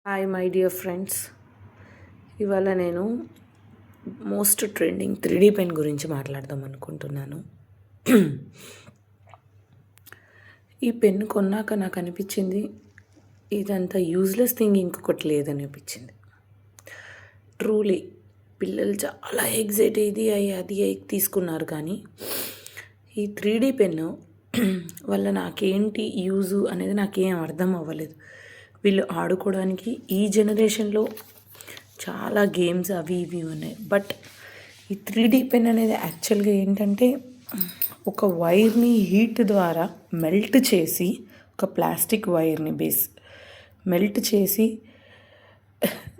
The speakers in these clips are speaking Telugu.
Hi my dear friends. ఇవాళ నేను మోస్ట్ ట్రెండింగ్ 3D పెన్ గురించి మాట్లాడదాం అనుకుంటున్నాను. ఈ పెన్ కొన్నాక నాకు అనిపించింది ఇదంతా యూజ్లెస్ థింగ్ ఇంకొకటి లేదనిపించింది. ట్రూలీ పిల్లలు చాలా ఎగ్జైట్ అది తీసుకున్నారు. కానీ ఈ 3D పెన్ వల్ల నాకేంటి యూజు అనేది నాకేం అర్థం అవ్వలేదు. వీళ్ళు ఆడుకోవడానికి ఈ జనరేషన్లో చాలా గేమ్స్ అవి ఇవి ఉన్నాయి. బట్ ఈ 3D పెన్ అనేది యాక్చువల్గా ఏంటంటే ఒక వైర్ని హీట్ ద్వారా మెల్ట్ చేసి, ఒక ప్లాస్టిక్ వైర్ని మెల్ట్ చేసి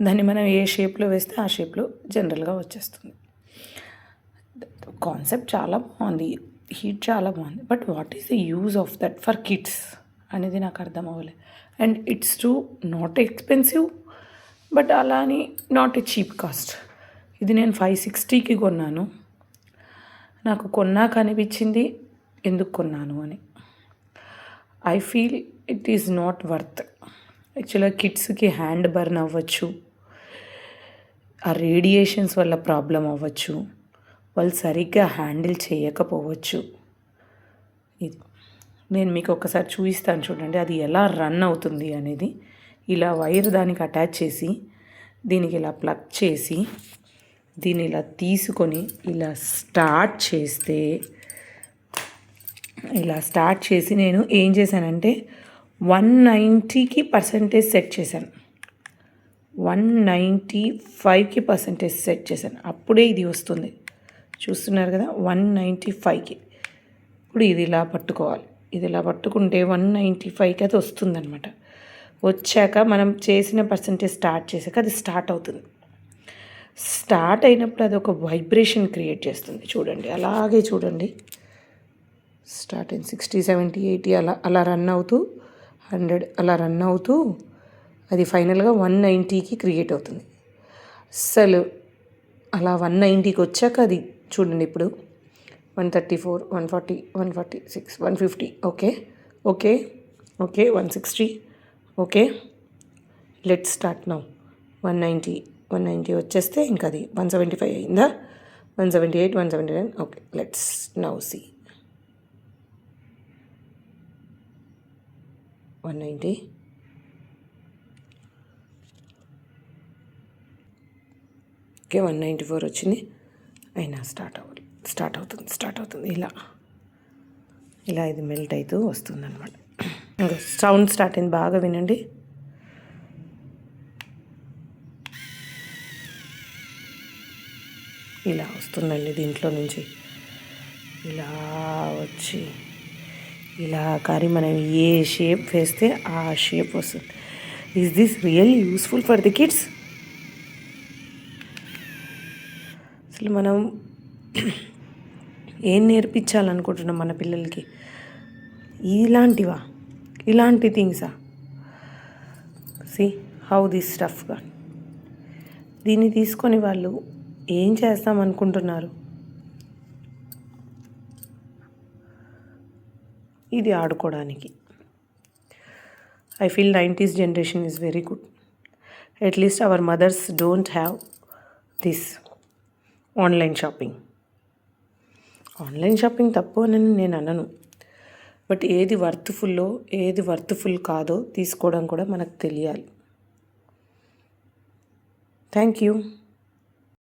దాన్ని మనం ఏ షేప్లో వేస్తే ఆ షేప్లో జనరల్గా వచ్చేస్తుంది. కాన్సెప్ట్ చాలా బాగుంది, హీట్ చాలా బాగుంది. But what is the use of that for kids అనేది నాకు అర్థం అవ్వలేదు. And it's two not expensive, but అలా అని నాట్ ఎ చీప్ కాస్ట్. ఇది నేను 560కి కొన్నాను. నాకు కొన్నాక అనిపించింది ఎందుకు కొన్నాను అని. I feel it is not worth. యాక్చువల్గా కిడ్స్కి హ్యాండ్ బర్న్ అవ్వచ్చు, ఆ రేడియేషన్స్ వల్ల ప్రాబ్లం అవ్వచ్చు, వాళ్ళు సరిగ్గా హ్యాండిల్ చేయకపోవచ్చు. ఇది నేను మీకు ఒకసారి చూపిస్తాను చూడండి, అది ఎలా రన్ అవుతుంది అనేది. ఇలా వైర్ దానికి అటాచ్ చేసి, దీనికి ఇలా ప్లగ్ చేసి, దీన్ని ఇలా తీసుకొని ఇలా స్టార్ట్ చేసి నేను ఏం చేశానంటే 190కి పర్సెంటేజ్ సెట్ చేశాను, 195కి పర్సెంటేజ్ సెట్ చేశాను. అప్పుడే ఇది వస్తుంది, చూస్తున్నారు కదా, 195కి. ఇప్పుడు ఇది ఇలా పట్టుకోవాలి, ఇది ఇలా పట్టుకుంటే 195కి అది వస్తుందన్నమాట. వచ్చాక మనం చేసిన పర్సెంటేజ్ స్టార్ట్ చేశాక అది స్టార్ట్ అవుతుంది. స్టార్ట్ అయినప్పుడు అది ఒక వైబ్రేషన్ క్రియేట్ చేస్తుంది. చూడండి, అలాగే చూడండి, స్టార్ట్ అయిన 60, 70, 80 అలా రన్ అవుతూ 100 అలా రన్ అవుతూ అది ఫైనల్గా 190కి క్రియేట్ అవుతుంది. అసలు అలా 190కి వచ్చాక అది చూడండి, ఇప్పుడు 134, 140, 146, 150, okay 160, okay. Let's start now. 190 వచ్చేస్తే ఇంకా అది 175 అయిందా, 178, 179, okay. Let's now see 190, okay. 194 వచ్చింది, అయినా స్టార్ట్ అవుతుంది ఇలా ఇది మెల్ట్ అవుతూ వస్తుంది అనమాట. ఇంకా సౌండ్ స్టార్ట్ అయింది, బాగా వినండి. ఇలా వస్తుందండి దీంట్లో నుంచి, ఇలా వచ్చి ఇలా కానీ మనం ఏ షేప్ వేస్తే ఆ షేప్ వస్తుంది. Is this really useful for the kids? అసలు మనం ఏం నేర్పించాలనుకుంటున్నాం మన పిల్లలకి? ఇలాంటి థింగ్సా? సి హౌ దిస్ స్టఫ్గా దీన్ని తీసుకొని వాళ్ళు ఏం చేస్తామనుకుంటున్నారు? ఇది ఆడుకోవడానికి. I feel 90s generation is very good. At least our mothers don't have this online shopping తప్పు అని నేను అనను. బట్ ఏది వర్త్ఫుల్లో ఏది వర్త్ఫుల్ కాదో తీసుకోవడం కూడా మనకు తెలియాలి. Thank you.